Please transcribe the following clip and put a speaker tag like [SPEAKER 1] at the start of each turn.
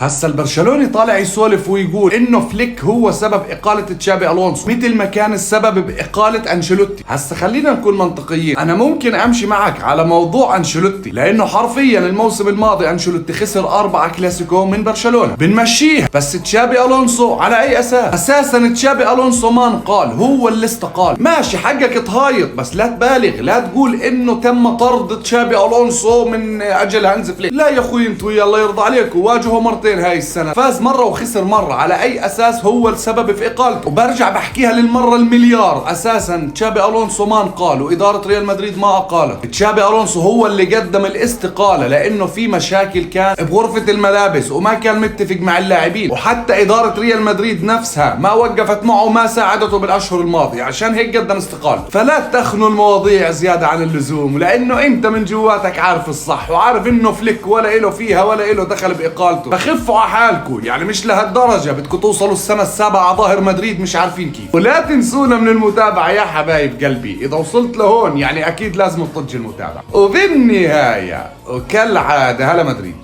[SPEAKER 1] هسا البرشلوني طالع يسولف ويقول انه فليك هو سبب اقالة تشابي الونسو مثل ما كان السبب باقالة انشيلوتي. هسا خلينا نكون منطقيين، انا ممكن امشي معك على موضوع انشيلوتي لانه حرفيا الموسم الماضي انشيلوتي خسر 4 كلاسيكو من برشلونة، بنمشيها. بس تشابي الونسو على اي اساس؟ اساسا تشابي الونسو ما انقال، هو اللي استقال. ماشي حقك تهايط بس لا تبالغ، لا تقول انه تم طرد تشابي الونسو من اجل هانز فليك. لا يا اخوي انتوا الله يرضى عليكم، واجهوا مرتين هاي السنه، فاز مره وخسر مره، على اي اساس هو السبب في اقالته؟ وبرجع بحكيها للمره المليار، اساسا تشابي الونسو ما انقال واداره ريال مدريد ما اقالت. تشابي الونسو هو اللي قدم الاستقاله لانه في مشاكل كان بغرفه الملابس وما كان متفق مع اللاعبين، وحتى اداره ريال مدريد نفسها ما وقفت معه وما ساعدته بالاشهر الماضيه، عشان هيك قدم استقالته. فلا تخنوا المواضيع زياده عن اللزوم، لانه انت من جواتك عارف الصح وعارف انه فليك ولا له فيها ولا له دخل باقالته. فخفوا على حالكم، يعني مش لهالدرجه بدكم توصلوا السنه السابعه على ظاهر مدريد مش عارفين كيف. ولا تنسونا من المتابعه يا حبايب قلبي، اذا وصلت لهون يعني اكيد لازم تطج المتابعه. وبالنهايه وكالعاده هلا مدريد.